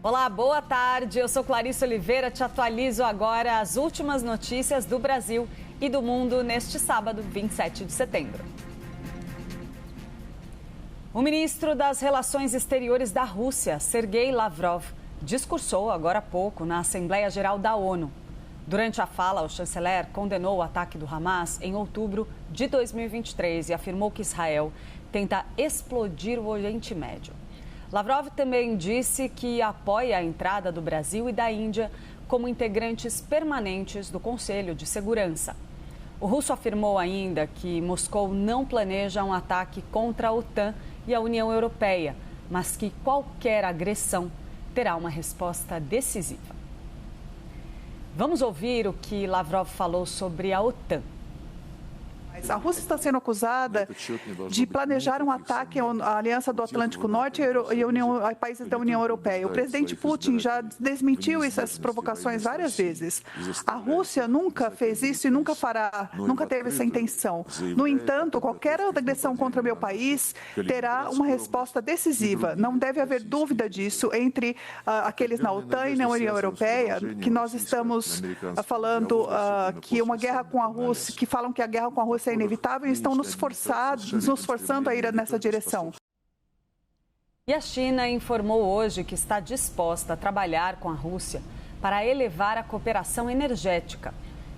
Olá, boa tarde. Eu sou Clarissa Oliveira. Te atualizo agora as últimas notícias do Brasil e do mundo neste sábado, 27 de setembro. O ministro das Relações Exteriores da Rússia, Sergei Lavrov, discursou agora há pouco na Assembleia Geral da ONU. Durante a fala, o chanceler condenou o ataque do Hamas em outubro de 2023 e afirmou que Israel tenta explodir o Oriente Médio. Lavrov também disse que apoia a entrada do Brasil e da Índia como integrantes permanentes do Conselho de Segurança. O russo afirmou ainda que Moscou não planeja um ataque contra a OTAN e a União Europeia, mas que qualquer agressão terá uma resposta decisiva. Vamos ouvir o que Lavrov falou sobre a OTAN. A Rússia está sendo acusada de planejar um ataque à Aliança do Atlântico Norte e a países da União Europeia. O presidente Putin já desmentiu essas provocações várias vezes. A Rússia nunca fez isso e nunca fará, nunca teve essa intenção. No entanto, qualquer agressão contra meu país terá uma resposta decisiva. Não deve haver dúvida disso entre aqueles na OTAN e na União Europeia, que nós estamos falando que uma guerra com a Rússia, que falam que a guerra com a Rússia é inevitável e estão nos forçando a ir nessa direção. E a China informou hoje que está disposta a trabalhar com a Rússia para elevar a cooperação energética.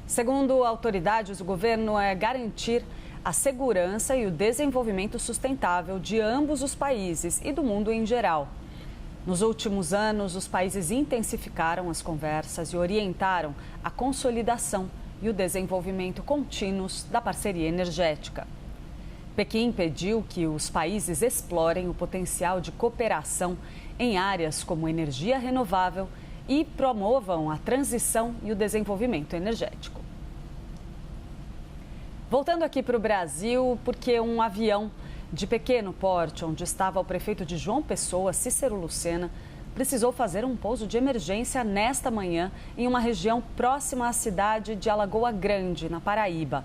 Segundo autoridades, o governo é garantir a segurança e o desenvolvimento sustentável de ambos os países e do mundo em geral. Nos últimos anos, os países intensificaram as conversas e orientaram a consolidação e o desenvolvimento contínuos da parceria energética. Pequim pediu que os países explorem o potencial de cooperação em áreas como energia renovável e promovam a transição e o desenvolvimento energético. Voltando aqui para o Brasil, porque um avião de pequeno porte, onde estava o prefeito de João Pessoa, Cícero Lucena, precisou fazer um pouso de emergência nesta manhã em uma região próxima à cidade de Alagoa Grande, na Paraíba.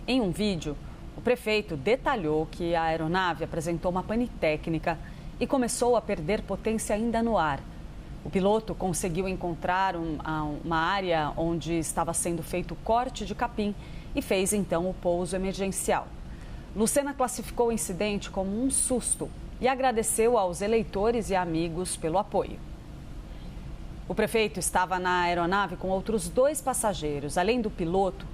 Em um vídeo, o prefeito detalhou que a aeronave apresentou uma pane técnica e começou a perder potência ainda no ar. O piloto conseguiu encontrar uma área onde estava sendo feito o corte de capim e fez então o pouso emergencial. Lucena classificou o incidente como um susto e agradeceu aos eleitores e amigos pelo apoio. O prefeito estava na aeronave com outros 2 passageiros. Além do piloto,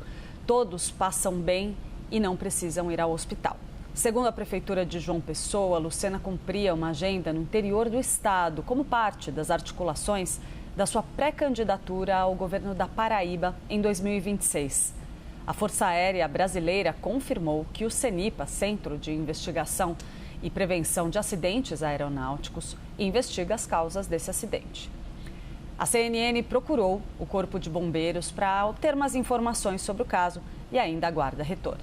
todos passam bem e não precisam ir ao hospital. Segundo a Prefeitura de João Pessoa, Lucena cumpria uma agenda no interior do estado como parte das articulações da sua pré-candidatura ao governo da Paraíba em 2026. A Força Aérea Brasileira confirmou que o CENIPA, Centro de Investigação e Prevenção de Acidentes Aeronáuticos, investiga as causas desse acidente. A CNN procurou o Corpo de Bombeiros para obter mais informações sobre o caso e ainda aguarda retorno.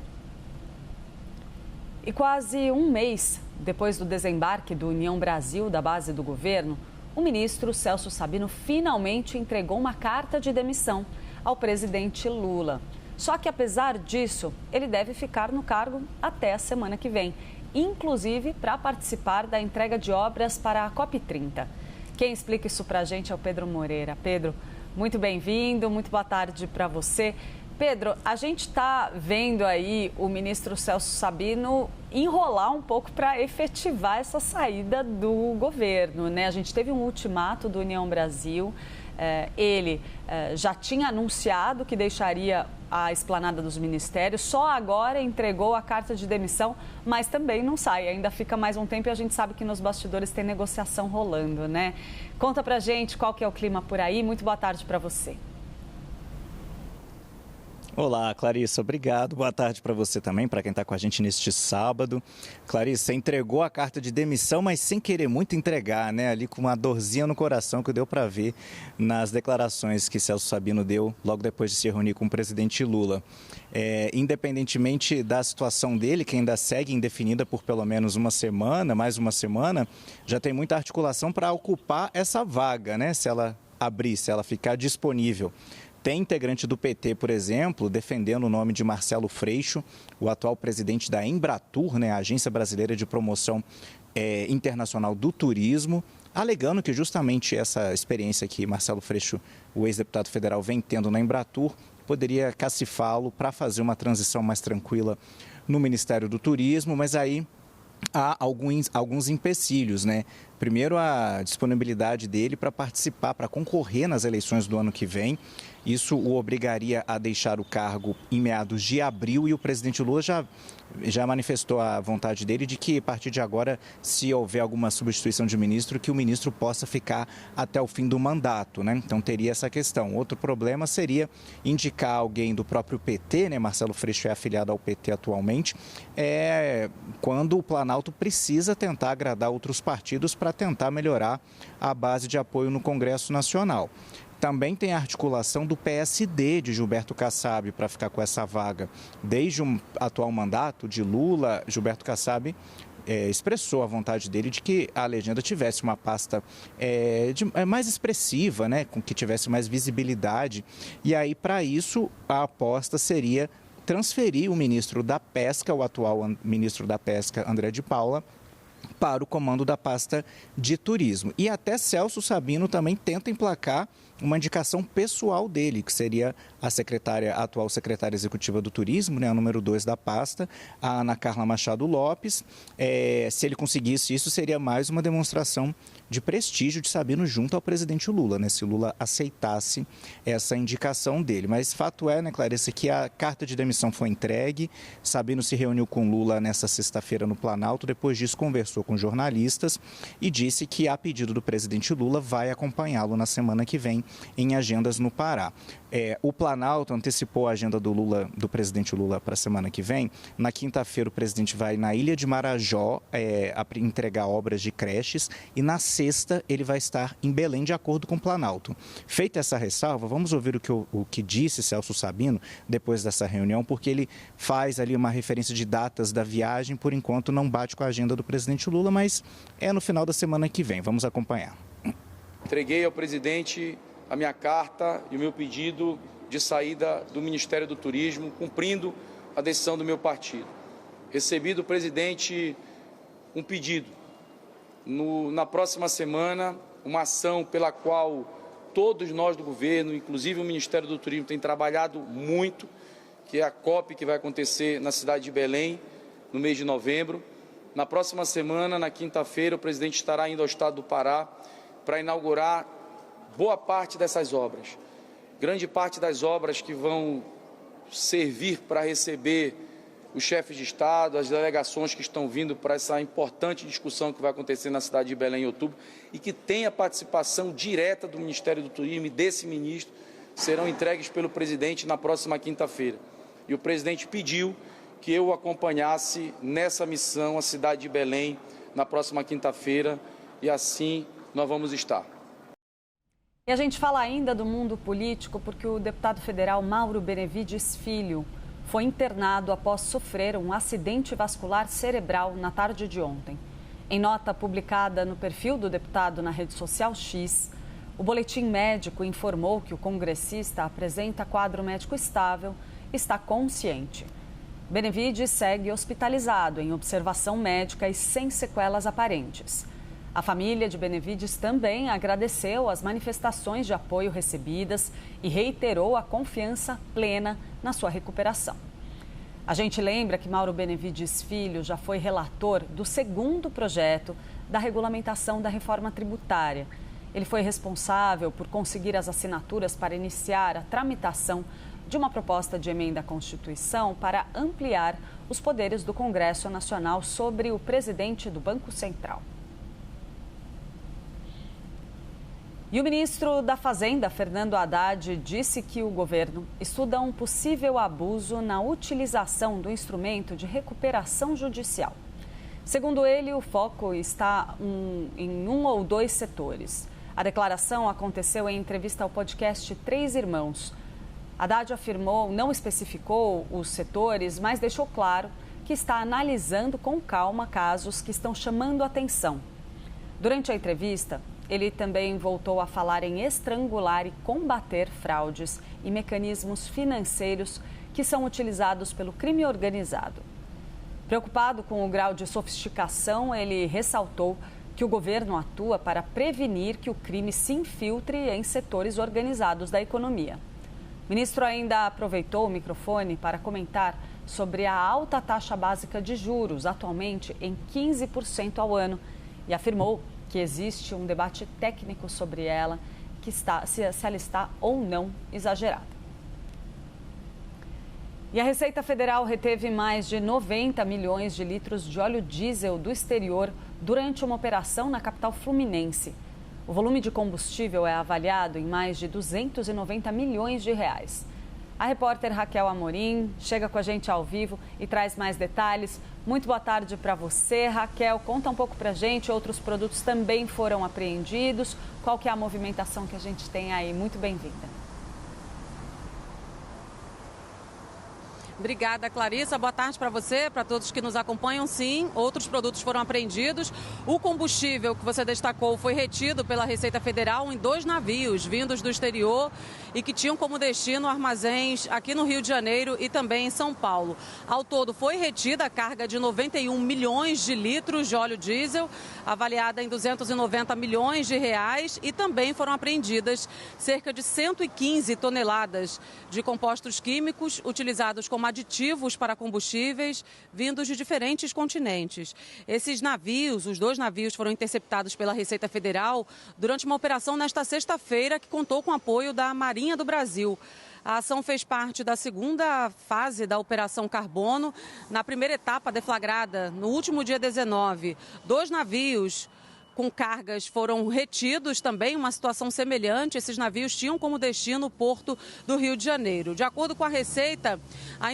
E quase um mês depois do desembarque do União Brasil da base do governo, o ministro Celso Sabino finalmente entregou uma carta de demissão ao presidente Lula. Só que, apesar disso, ele deve ficar no cargo até a semana que vem, inclusive para participar da entrega de obras para a COP30. Quem explica isso para a gente é o Pedro Moreira. Pedro, muito bem-vindo, muito boa tarde para você. Pedro, a gente está vendo aí o ministro Celso Sabino enrolar um pouco para efetivar essa saída do governo, né? A gente teve um ultimato do União Brasil, ele já tinha anunciado que deixaria a esplanada dos ministérios, só agora entregou a carta de demissão, mas também não sai, ainda fica mais um tempo e a gente sabe que nos bastidores tem negociação rolando, né? Conta pra gente qual que é o clima por aí, muito boa tarde para você. Olá, Clarissa, obrigado. Boa tarde para você também, para quem está com a gente neste sábado. Clarissa, entregou a carta de demissão, mas sem querer muito entregar, né? Ali com uma dorzinha no coração que deu para ver nas declarações que Celso Sabino deu logo depois de se reunir com o presidente Lula. Independentemente da situação dele, que ainda segue indefinida por pelo menos uma semana, mais uma semana, já tem muita articulação para ocupar essa vaga, né? Se ela abrir, se ela ficar disponível. Tem integrante do PT, por exemplo, defendendo o nome de Marcelo Freixo, o atual presidente da Embratur, né, a Agência Brasileira de Promoção Internacional do Turismo, alegando que justamente essa experiência que Marcelo Freixo, o ex-deputado federal, vem tendo na Embratur, poderia cacifá-lo para fazer uma transição mais tranquila no Ministério do Turismo, mas aí há alguns empecilhos, né? Primeiro, a disponibilidade dele para participar, para concorrer nas eleições do ano que vem. Isso o obrigaria a deixar o cargo em meados de abril e o presidente Lula já manifestou a vontade dele de que, a partir de agora, se houver alguma substituição de ministro, que o ministro possa ficar até o fim do mandato, né? Então, teria essa questão. Outro problema seria indicar alguém do próprio PT, né? Marcelo Freixo é afiliado ao PT atualmente, quando o Planalto precisa tentar agradar outros partidos para tentar melhorar a base de apoio no Congresso Nacional. Também tem a articulação do PSD de Gilberto Kassab para ficar com essa vaga. Desde o atual mandato de Lula, Gilberto Kassab expressou a vontade dele de que a legenda tivesse uma pasta mais expressiva, né, com que tivesse mais visibilidade. E aí, para isso, a aposta seria transferir o ministro da Pesca, o atual ministro da Pesca, André de Paula, para o comando da pasta de turismo. E até Celso Sabino também tenta emplacar uma indicação pessoal dele, que seria a atual secretária executiva do turismo, né, a número 2 da pasta, a Ana Carla Machado Lopes. Se ele conseguisse isso, seria mais uma demonstração de prestígio de Sabino junto ao presidente Lula, né, se Lula aceitasse essa indicação dele. Mas fato é, né, Clarissa, que a carta de demissão foi entregue. Sabino se reuniu com Lula nessa sexta-feira no Planalto, depois disso conversou com jornalistas e disse que, a pedido do presidente Lula, vai acompanhá-lo na semana que vem em agendas no Pará. O Planalto antecipou a agenda do presidente Lula para a semana que vem. Na quinta-feira, o presidente vai na Ilha de Marajó entregar obras de creches e na sexta ele vai estar em Belém, de acordo com o Planalto. Feita essa ressalva, vamos ouvir o que disse Celso Sabino depois dessa reunião, porque ele faz ali uma referência de datas da viagem, por enquanto não bate com a agenda do presidente Lula, mas é no final da semana que vem. Vamos acompanhar. Entreguei ao presidente a minha carta e o meu pedido de saída do Ministério do Turismo, cumprindo a decisão do meu partido. Recebi do presidente um pedido. Na próxima semana, uma ação pela qual todos nós do governo, inclusive o Ministério do Turismo, tem trabalhado muito, que é a COP que vai acontecer na cidade de Belém, no mês de novembro. Na próxima semana, na quinta-feira, o presidente estará indo ao estado do Pará para inaugurar boa parte dessas obras. Grande parte das obras que vão servir para receber os chefes de Estado, as delegações que estão vindo para essa importante discussão que vai acontecer na cidade de Belém em outubro e que tem a participação direta do Ministério do Turismo e desse ministro, serão entregues pelo presidente na próxima quinta-feira. E o presidente pediu que eu o acompanhasse nessa missão à cidade de Belém na próxima quinta-feira e assim nós vamos estar. E a gente fala ainda do mundo político porque o deputado federal Mauro Benevides Filho foi internado após sofrer um acidente vascular cerebral na tarde de ontem. Em nota publicada no perfil do deputado na rede social X, o boletim médico informou que o congressista apresenta quadro médico estável e está consciente. Benevides segue hospitalizado em observação médica e sem sequelas aparentes. A família de Benevides também agradeceu as manifestações de apoio recebidas e reiterou a confiança plena na sua recuperação. A gente lembra que Mauro Benevides Filho já foi relator do segundo projeto da regulamentação da reforma tributária. Ele foi responsável por conseguir as assinaturas para iniciar a tramitação de uma proposta de emenda à Constituição para ampliar os poderes do Congresso Nacional sobre o presidente do Banco Central. E o ministro da Fazenda, Fernando Haddad, disse que o governo estuda um possível abuso na utilização do instrumento de recuperação judicial. Segundo ele, o foco está em um ou dois setores. A declaração aconteceu em entrevista ao podcast Três Irmãos. Haddad afirmou, não especificou os setores, mas deixou claro que está analisando com calma casos que estão chamando atenção. Durante a entrevista, ele também voltou a falar em estrangular e combater fraudes e mecanismos financeiros que são utilizados pelo crime organizado. Preocupado com o grau de sofisticação, ele ressaltou que o governo atua para prevenir que o crime se infiltre em setores organizados da economia. O ministro ainda aproveitou o microfone para comentar sobre a alta taxa básica de juros, atualmente em 15% ao ano, e afirmou que existe um debate técnico sobre ela, se ela está ou não exagerada. E a Receita Federal reteve mais de 90 milhões de litros de óleo diesel do exterior durante uma operação na capital fluminense. O volume de combustível é avaliado em mais de 290 milhões de reais. A repórter Raquel Amorim chega com a gente ao vivo e traz mais detalhes. Muito boa tarde para você, Raquel. Conta um pouco para a gente, outros produtos também foram apreendidos. Qual que é a movimentação que a gente tem aí? Muito bem-vinda. Obrigada, Clarissa. Boa tarde para você, para todos que nos acompanham. Sim, outros produtos foram apreendidos. O combustível que você destacou foi retido pela Receita Federal em 2 navios vindos do exterior e que tinham como destino armazéns aqui no Rio de Janeiro e também em São Paulo. Ao todo, foi retida a carga de 91 milhões de litros de óleo diesel, avaliada em 290 milhões de reais, e também foram apreendidas cerca de 115 toneladas de compostos químicos utilizados como aditivos para combustíveis vindos de diferentes continentes. Esses navios, os 2 navios, foram interceptados pela Receita Federal durante uma operação nesta sexta-feira que contou com o apoio da Marinha do Brasil. A ação fez parte da segunda fase da Operação Carbono. Na primeira etapa deflagrada no último dia 19, 2 navios com cargas foram retidos também, uma situação semelhante. Esses navios tinham como destino o porto do Rio de Janeiro. De acordo com a Receita, a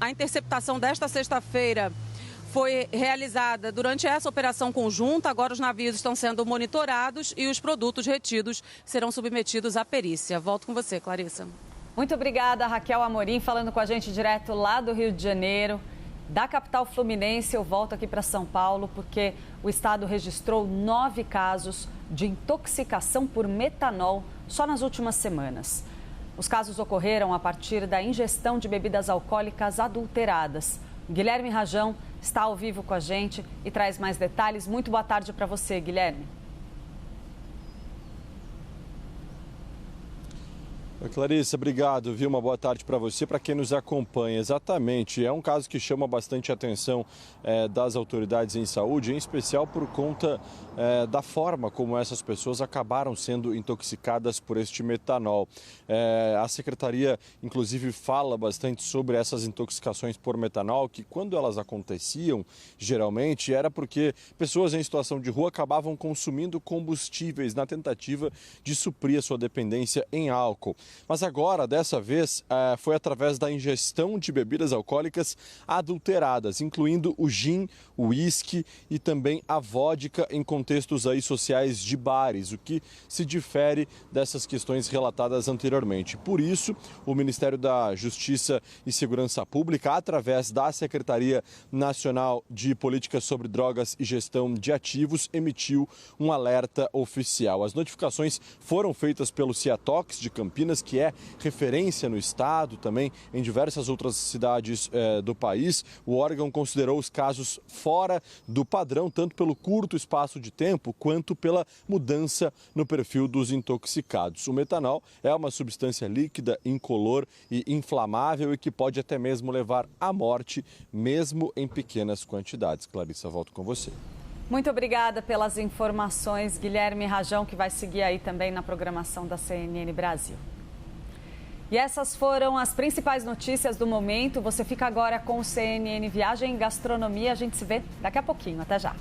interceptação desta sexta-feira foi realizada durante essa operação conjunta. Agora os navios estão sendo monitorados e os produtos retidos serão submetidos à perícia. Volto com você, Clarissa. Muito obrigada, Raquel Amorim, falando com a gente direto lá do Rio de Janeiro. Da capital fluminense, eu volto aqui para São Paulo, porque o estado registrou 9 casos de intoxicação por metanol só nas últimas semanas. Os casos ocorreram a partir da ingestão de bebidas alcoólicas adulteradas. Guilherme Rajão está ao vivo com a gente e traz mais detalhes. Muito boa tarde para você, Guilherme. Oi, Clarissa, obrigado, viu? Uma boa tarde para você, para quem nos acompanha. Exatamente, é um caso que chama bastante atenção das autoridades em saúde, em especial por conta da forma como essas pessoas acabaram sendo intoxicadas por este metanol. A Secretaria, inclusive, fala bastante sobre essas intoxicações por metanol, que quando elas aconteciam, geralmente, era porque pessoas em situação de rua acabavam consumindo combustíveis na tentativa de suprir a sua dependência em álcool. Mas agora, dessa vez, foi através da ingestão de bebidas alcoólicas adulteradas, incluindo o gin, o uísque e também a vodka em contextos aí sociais de bares, o que se difere dessas questões relatadas anteriormente. Por isso, o Ministério da Justiça e Segurança Pública, através da Secretaria Nacional de Políticas sobre Drogas e Gestão de Ativos, emitiu um alerta oficial. As notificações foram feitas pelo Ciatox de Campinas, que é referência no estado, também em diversas outras cidades do país. O órgão considerou os casos fora do padrão, tanto pelo curto espaço de tempo, quanto pela mudança no perfil dos intoxicados. O metanol é uma substância líquida, incolor e inflamável e que pode até mesmo levar à morte, mesmo em pequenas quantidades. Clarissa, volto com você. Muito obrigada pelas informações, Guilherme Rajão, que vai seguir aí também na programação da CNN Brasil. E essas foram as principais notícias do momento. Você fica agora com o CNN Viagem e Gastronomia. A gente se vê daqui a pouquinho. Até já.